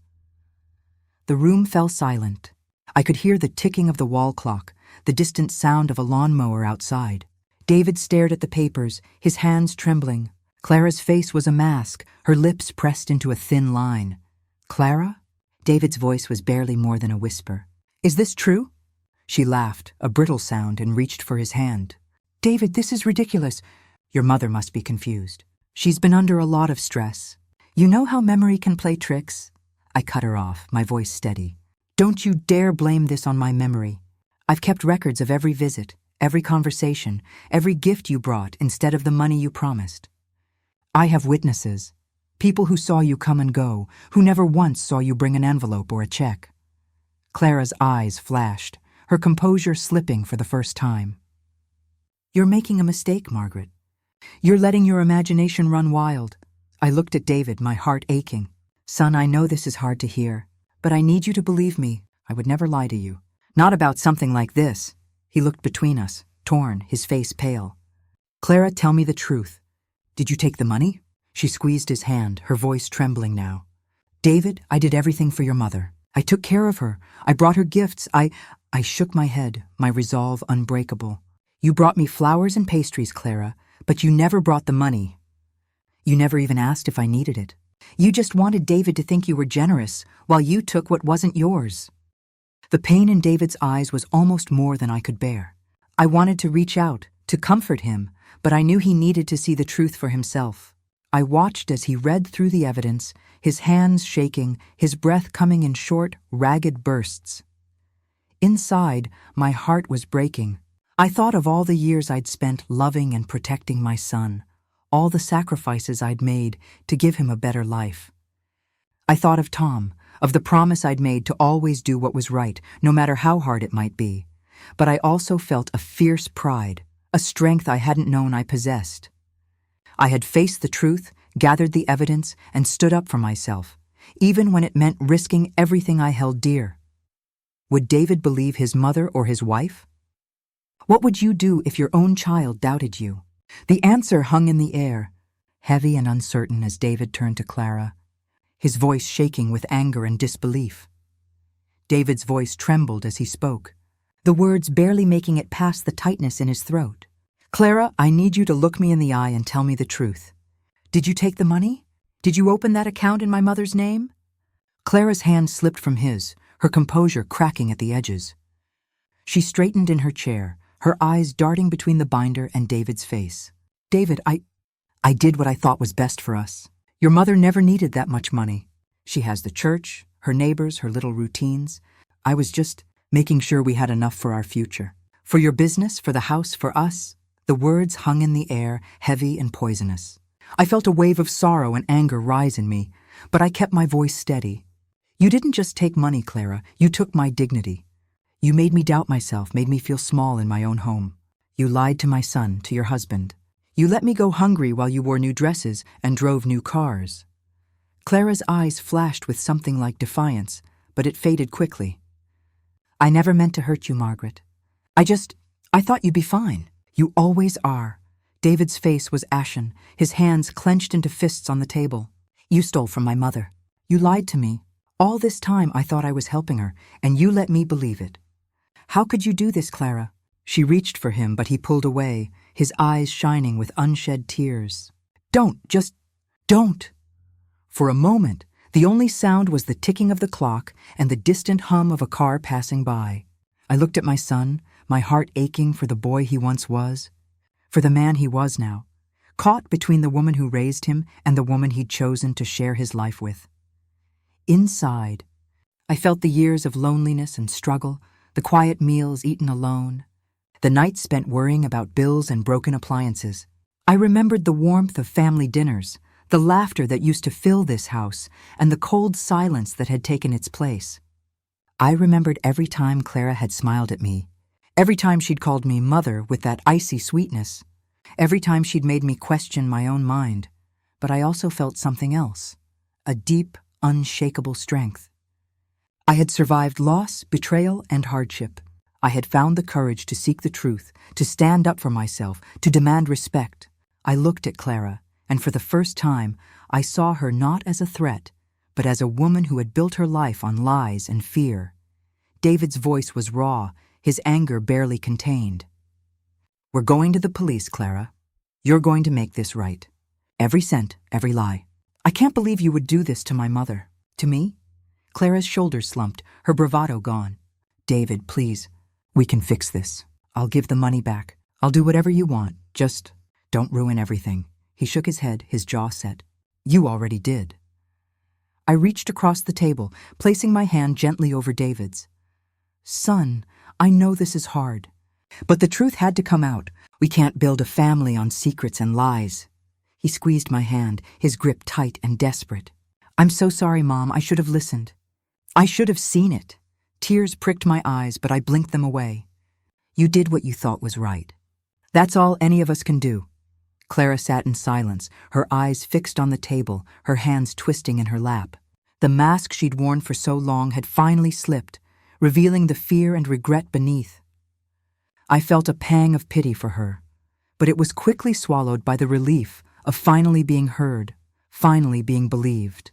The room fell silent. I could hear the ticking of the wall clock, the distant sound of a lawnmower outside. David stared at the papers, his hands trembling. Clara's face was a mask, her lips pressed into a thin line. Clara? David's voice was barely more than a whisper. Is this true? She laughed, a brittle sound, and reached for his hand. David, this is ridiculous. Your mother must be confused. She's been under a lot of stress. You know how memory can play tricks? I cut her off, my voice steady. Don't you dare blame this on my memory. I've kept records of every visit, every conversation, every gift you brought instead of the money you promised. I have witnesses, people who saw you come and go, who never once saw you bring an envelope or a check. Clara's eyes flashed, her composure slipping for the first time. You're making a mistake, Margaret. You're letting your imagination run wild. I looked at David, my heart aching. Son, I know this is hard to hear, but I need you to believe me. I would never lie to you. Not about something like this. He looked between us, torn, his face pale. Clara, tell me the truth. Did you take the money? She squeezed his hand, her voice trembling now. David, I did everything for your mother. I took care of her. I brought her gifts. I shook my head, my resolve unbreakable. You brought me flowers and pastries, Clara, but you never brought the money. You never even asked if I needed it. You just wanted David to think you were generous, while you took what wasn't yours. The pain in David's eyes was almost more than I could bear. I wanted to reach out, to comfort him, but I knew he needed to see the truth for himself. I watched as he read through the evidence, his hands shaking, his breath coming in short, ragged bursts. Inside, my heart was breaking. I thought of all the years I'd spent loving and protecting my son, all the sacrifices I'd made to give him a better life. I thought of Tom, of the promise I'd made to always do what was right, no matter how hard it might be. But I also felt a fierce pride, a strength I hadn't known I possessed. I had faced the truth, gathered the evidence, and stood up for myself, even when it meant risking everything I held dear. Would David believe his mother or his wife? What would you do if your own child doubted you? The answer hung in the air, heavy and uncertain as David turned to Clara, his voice shaking with anger and disbelief. David's voice trembled as he spoke, the words barely making it past the tightness in his throat. Clara, I need you to look me in the eye and tell me the truth. Did you take the money? Did you open that account in my mother's name? Clara's hand slipped from his, her composure cracking at the edges. She straightened in her chair, her eyes darting between the binder and David's face. David, I did what I thought was best for us. Your mother never needed that much money. She has the church, her neighbors, her little routines. I was just making sure we had enough for our future. For your business, for the house, for us. The words hung in the air, heavy and poisonous. I felt a wave of sorrow and anger rise in me, but I kept my voice steady. You didn't just take money, Clara. You took my dignity. You made me doubt myself, made me feel small in my own home. You lied to my son, to your husband. You let me go hungry while you wore new dresses and drove new cars. Clara's eyes flashed with something like defiance, but it faded quickly. I never meant to hurt you, Margaret. I thought you'd be fine. You always are. David's face was ashen, his hands clenched into fists on the table. You stole from my mother. You lied to me. All this time I thought I was helping her, and you let me believe it. How could you do this, Clara? She reached for him, but he pulled away, his eyes shining with unshed tears. Just don't. For a moment, the only sound was the ticking of the clock and the distant hum of a car passing by. I looked at my son, my heart aching for the boy he once was, for the man he was now, caught between the woman who raised him and the woman he'd chosen to share his life with. Inside, I felt the years of loneliness and struggle, the quiet meals eaten alone, the nights spent worrying about bills and broken appliances. I remembered the warmth of family dinners, the laughter that used to fill this house, and the cold silence that had taken its place. I remembered every time Clara had smiled at me, every time she'd called me mother with that icy sweetness, every time she'd made me question my own mind. But I also felt something else, a deep, unshakable strength. I had survived loss, betrayal, and hardship. I had found the courage to seek the truth, to stand up for myself, to demand respect. I looked at Clara, and for the first time, I saw her not as a threat, but as a woman who had built her life on lies and fear. David's voice was raw, his anger barely contained. "We're going to the police, Clara. You're going to make this right. Every cent, every lie. I can't believe you would do this to my mother." "To me?" Clara's shoulders slumped, her bravado gone. "David, please. We can fix this. I'll give the money back. I'll do whatever you want. Just don't ruin everything." He shook his head, his jaw set. "You already did." I reached across the table, placing my hand gently over David's. "Son, I know this is hard, but the truth had to come out. We can't build a family on secrets and lies." He squeezed my hand, his grip tight and desperate. "I'm so sorry, Mom. I should have listened. I should have seen it." Tears pricked my eyes, but I blinked them away. "You did what you thought was right. That's all any of us can do." Clara sat in silence, her eyes fixed on the table, her hands twisting in her lap. The mask she'd worn for so long had finally slipped, revealing the fear and regret beneath. I felt a pang of pity for her, but it was quickly swallowed by the relief of finally being heard, finally being believed.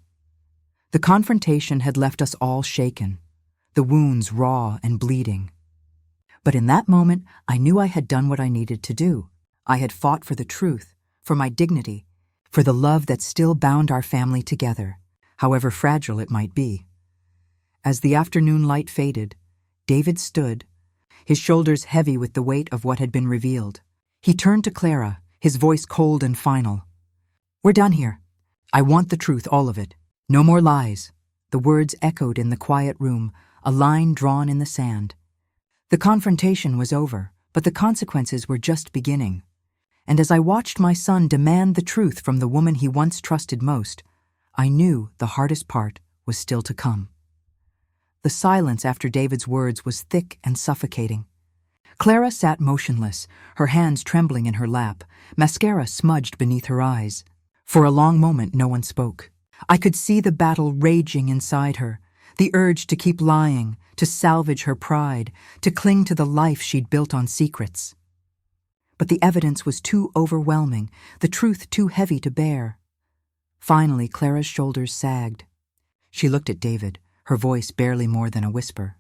The confrontation had left us all shaken, the wounds raw and bleeding. But in that moment, I knew I had done what I needed to do. I had fought for the truth, for my dignity, for the love that still bound our family together, however fragile it might be. As the afternoon light faded, David stood, his shoulders heavy with the weight of what had been revealed. He turned to Clara, his voice cold and final. "We're done here. I want the truth, all of it. No more lies." The words echoed in the quiet room, a line drawn in the sand. The confrontation was over, but the consequences were just beginning. And as I watched my son demand the truth from the woman he once trusted most, I knew the hardest part was still to come. The silence after David's words was thick and suffocating. Clara sat motionless, her hands trembling in her lap, mascara smudged beneath her eyes. For a long moment, no one spoke. I could see the battle raging inside her, the urge to keep lying, to salvage her pride, to cling to the life she'd built on secrets. But the evidence was too overwhelming, the truth too heavy to bear. Finally, Clara's shoulders sagged. She looked at David, her voice barely more than a whisper.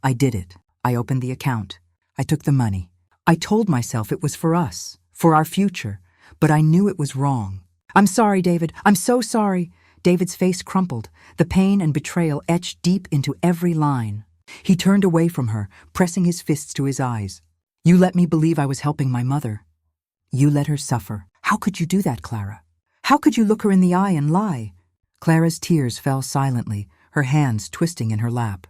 "I did it. I opened the account. I took the money. I told myself it was for us, for our future, but I knew it was wrong. I'm sorry, David. I'm so sorry." David's face crumpled, the pain and betrayal etched deep into every line. He turned away from her, pressing his fists to his eyes. "You let me believe I was helping my mother. You let her suffer. How could you do that, Clara? How could you look her in the eye and lie?" Clara's tears fell silently, her hands twisting in her lap.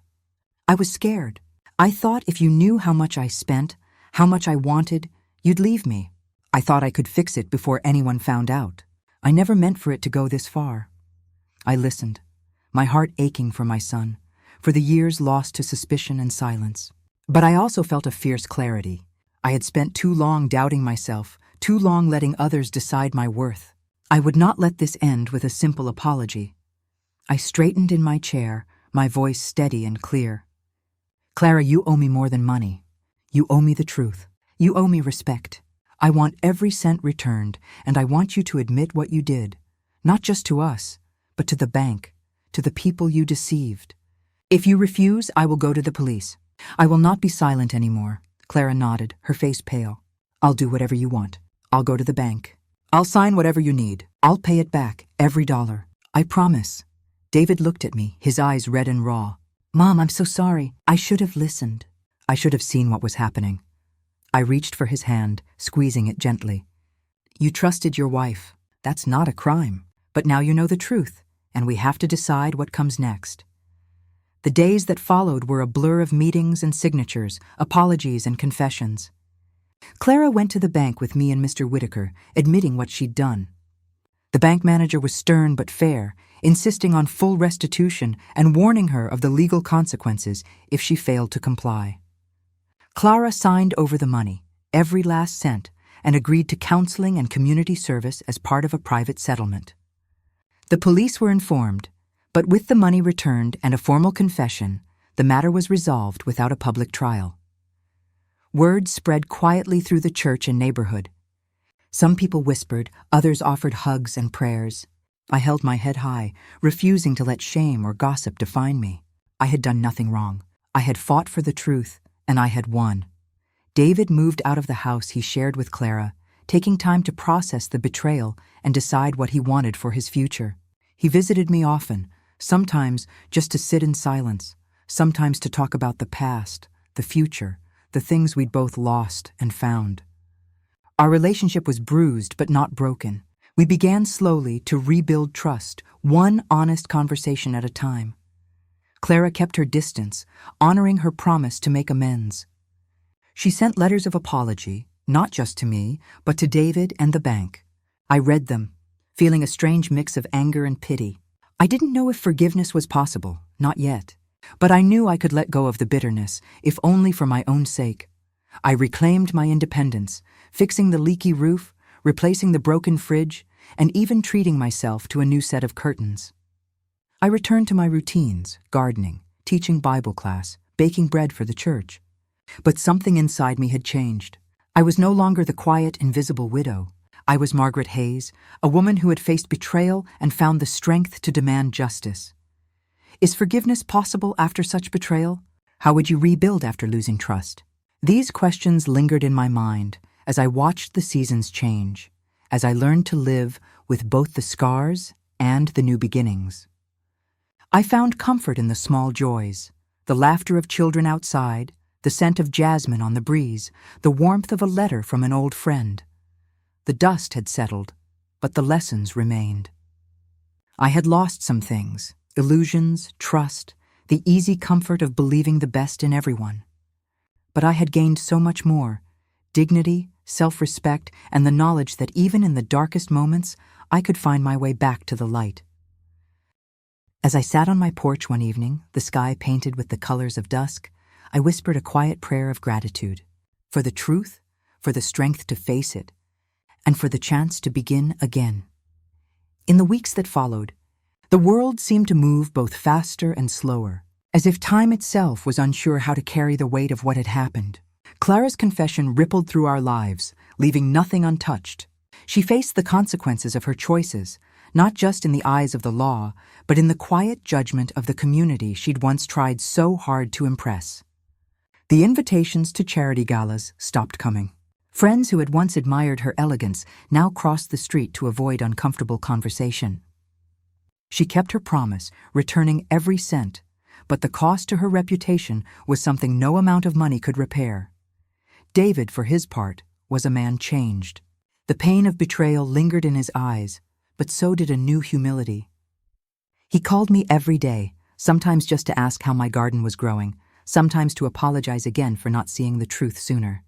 "I was scared. I thought if you knew how much I spent, how much I wanted, you'd leave me. I thought I could fix it before anyone found out. I never meant for it to go this far." I listened, my heart aching for my son, for the years lost to suspicion and silence. But I also felt a fierce clarity. I had spent too long doubting myself, too long letting others decide my worth. I would not let this end with a simple apology. I straightened in my chair, my voice steady and clear. "Clara, you owe me more than money. You owe me the truth. You owe me respect. I want every cent returned, and I want you to admit what you did, not just to us, but to the bank, to the people you deceived. If you refuse, I will go to the police. I will not be silent anymore." Clara nodded, her face pale. "I'll do whatever you want. I'll go to the bank. I'll sign whatever you need. I'll pay it back, every dollar. I promise." David looked at me, his eyes red and raw. "Mom, I'm so sorry. I should have listened. I should have seen what was happening. I reached for his hand, squeezing it gently. You trusted your wife. That's not a crime. But now you know the truth, and we have to decide what comes next. The days that followed were a blur of meetings and signatures, apologies and confessions. Clara went to the bank with me and Mr. Whitaker, admitting what she'd done. The bank manager was stern but fair, insisting on full restitution and warning her of the legal consequences if she failed to comply. Clara signed over the money, every last cent, and agreed to counseling and community service as part of a private settlement. The police were informed, but with the money returned and a formal confession, the matter was resolved without a public trial. Word spread quietly through the church and neighborhood. Some people whispered, others offered hugs and prayers. I held my head high, refusing to let shame or gossip define me. I had done nothing wrong. I had fought for the truth, and I had won. David moved out of the house he shared with Clara, taking time to process the betrayal and decide what he wanted for his future. He visited me often, sometimes just to sit in silence, sometimes to talk about the past, the future, the things we'd both lost and found. Our relationship was bruised but not broken. We began slowly to rebuild trust, one honest conversation at a time. Clara kept her distance, honoring her promise to make amends. She sent letters of apology, not just to me, but to David and the bank. I read them, feeling a strange mix of anger and pity. I didn't know if forgiveness was possible, not yet, but I knew I could let go of the bitterness, if only for my own sake. I reclaimed my independence, fixing the leaky roof, replacing the broken fridge, and even treating myself to a new set of curtains. I returned to my routines, gardening, teaching Bible class, baking bread for the church. But something inside me had changed. I was no longer the quiet, invisible widow. I was Margaret Hayes, a woman who had faced betrayal and found the strength to demand justice. Is forgiveness possible after such betrayal? How would you rebuild after losing trust? These questions lingered in my mind as I watched the seasons change, as I learned to live with both the scars and the new beginnings. I found comfort in the small joys, the laughter of children outside, the scent of jasmine on the breeze, the warmth of a letter from an old friend. The dust had settled, but the lessons remained. I had lost some things, illusions, trust, the easy comfort of believing the best in everyone. But I had gained so much more, dignity, self-respect, and the knowledge that even in the darkest moments, I could find my way back to the light. As I sat on my porch one evening, the sky painted with the colors of dusk, I whispered a quiet prayer of gratitude, for the truth, for the strength to face it, and for the chance to begin again. In the weeks that followed, the world seemed to move both faster and slower, as if time itself was unsure how to carry the weight of what had happened. Clara's confession rippled through our lives, leaving nothing untouched. She faced the consequences of her choices, not just in the eyes of the law, but in the quiet judgment of the community she'd once tried so hard to impress. The invitations to charity galas stopped coming. Friends who had once admired her elegance now crossed the street to avoid uncomfortable conversation. She kept her promise, returning every cent, but the cost to her reputation was something no amount of money could repair. David, for his part, was a man changed. The pain of betrayal lingered in his eyes, but so did a new humility. He called me every day, sometimes just to ask how my garden was growing, sometimes to apologize again for not seeing the truth sooner.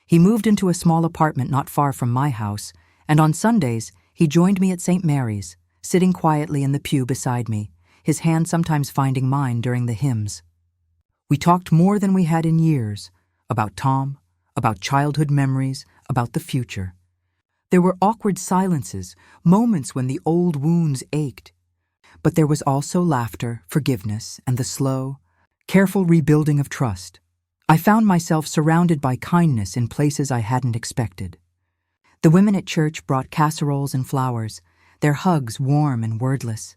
He moved into a small apartment not far from my house, and on Sundays, he joined me at St. Mary's, sitting quietly in the pew beside me, his hand sometimes finding mine during the hymns. We talked more than we had in years, about Tom, about childhood memories, about the future. There were awkward silences, moments when the old wounds ached. But there was also laughter, forgiveness, and the slow, careful rebuilding of trust. I found myself surrounded by kindness in places I hadn't expected. The women at church brought casseroles and flowers, their hugs warm and wordless.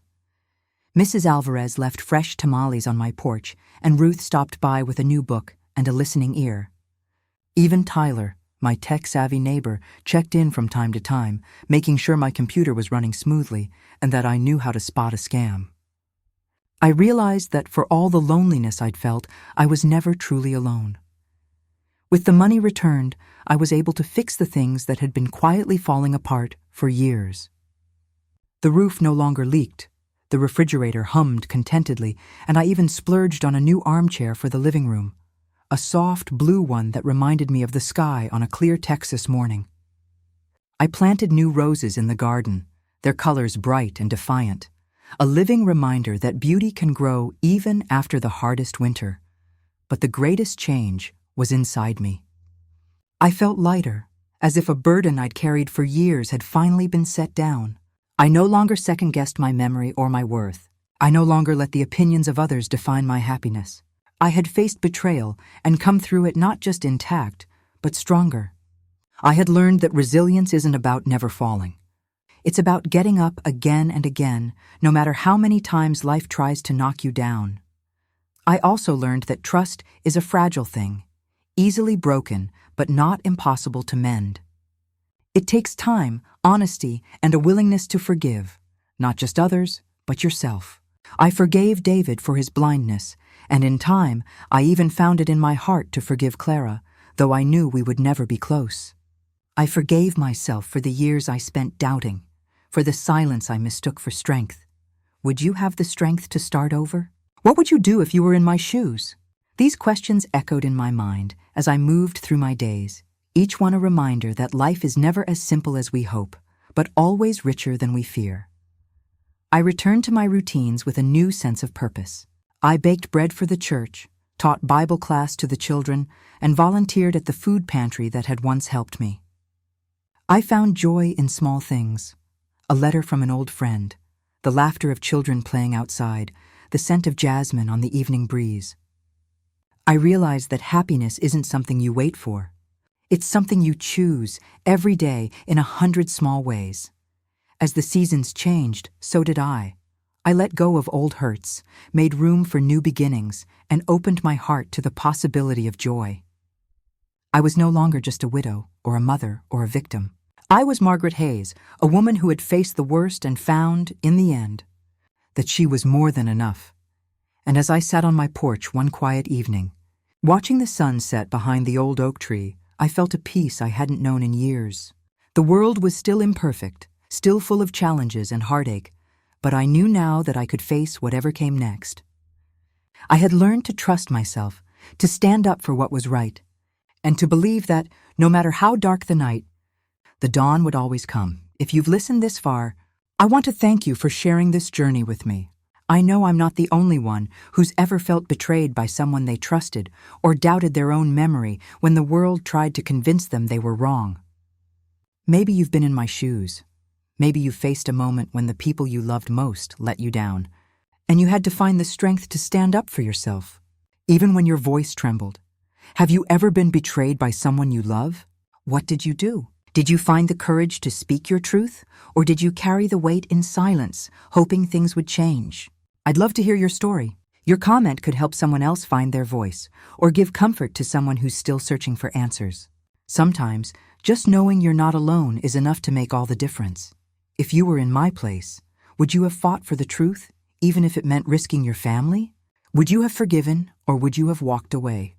Mrs. Alvarez left fresh tamales on my porch, and Ruth stopped by with a new book and a listening ear. Even Tyler, my tech-savvy neighbor, checked in from time to time, making sure my computer was running smoothly and that I knew how to spot a scam. I realized that for all the loneliness I'd felt, I was never truly alone. With the money returned, I was able to fix the things that had been quietly falling apart for years. The roof no longer leaked, the refrigerator hummed contentedly, and I even splurged on a new armchair for the living room, a soft blue one that reminded me of the sky on a clear Texas morning. I planted new roses in the garden, their colors bright and defiant, a living reminder that beauty can grow even after the hardest winter. But the greatest change was inside me. I felt lighter, as if a burden I'd carried for years had finally been set down. I no longer second-guessed my memory or my worth. I no longer let the opinions of others define my happiness. I had faced betrayal and come through it not just intact, but stronger. I had learned that resilience isn't about never falling. It's about getting up again and again, no matter how many times life tries to knock you down. I also learned that trust is a fragile thing, easily broken, but not impossible to mend. It takes time, honesty, and a willingness to forgive, not just others, but yourself. I forgave David for his blindness, and in time, I even found it in my heart to forgive Clara, though I knew we would never be close. I forgave myself for the years I spent doubting, for the silence I mistook for strength. Would you have the strength to start over? What would you do if you were in my shoes? These questions echoed in my mind as I moved through my days, each one a reminder that life is never as simple as we hope, but always richer than we fear. I returned to my routines with a new sense of purpose. I baked bread for the church, taught Bible class to the children, and volunteered at the food pantry that had once helped me. I found joy in small things: a letter from an old friend, the laughter of children playing outside, the scent of jasmine on the evening breeze. I realized that happiness isn't something you wait for. It's something you choose every day in 100 small ways. As the seasons changed, so did I. I let go of old hurts, made room for new beginnings, and opened my heart to the possibility of joy. I was no longer just a widow, or a mother, or a victim. I was Margaret Hayes, a woman who had faced the worst and found, in the end, that she was more than enough. And as I sat on my porch one quiet evening, watching the sun set behind the old oak tree, I felt a peace I hadn't known in years. The world was still imperfect, still full of challenges and heartache, but I knew now that I could face whatever came next. I had learned to trust myself, to stand up for what was right, and to believe that, no matter how dark the night, the dawn would always come. If you've listened this far, I want to thank you for sharing this journey with me. I know I'm not the only one who's ever felt betrayed by someone they trusted or doubted their own memory when the world tried to convince them they were wrong. Maybe you've been in my shoes. Maybe you faced a moment when the people you loved most let you down, and you had to find the strength to stand up for yourself, even when your voice trembled. Have you ever been betrayed by someone you love? What did you do? Did you find the courage to speak your truth, or did you carry the weight in silence, hoping things would change? I'd love to hear your story. Your comment could help someone else find their voice, or give comfort to someone who's still searching for answers. Sometimes, just knowing you're not alone is enough to make all the difference. If you were in my place, would you have fought for the truth, even if it meant risking your family? Would you have forgiven, or would you have walked away?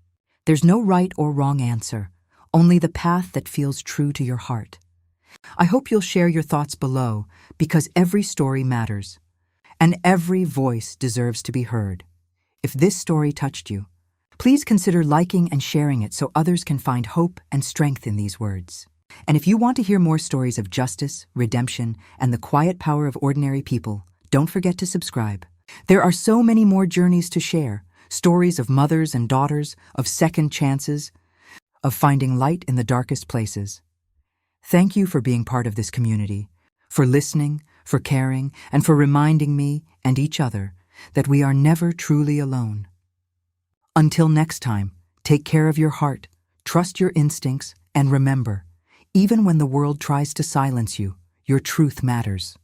There's no right or wrong answer, only the path that feels true to your heart. I hope you'll share your thoughts below, because every story matters, and every voice deserves to be heard. If this story touched you, please consider liking and sharing it so others can find hope and strength in these words. And if you want to hear more stories of justice, redemption, and the quiet power of ordinary people, don't forget to subscribe. There are so many more journeys to share, stories of mothers and daughters, of second chances, of finding light in the darkest places. Thank you for being part of this community, for listening, for caring, and for reminding me and each other that we are never truly alone. Until next time, take care of your heart, trust your instincts, and remember, even when the world tries to silence you, your truth matters.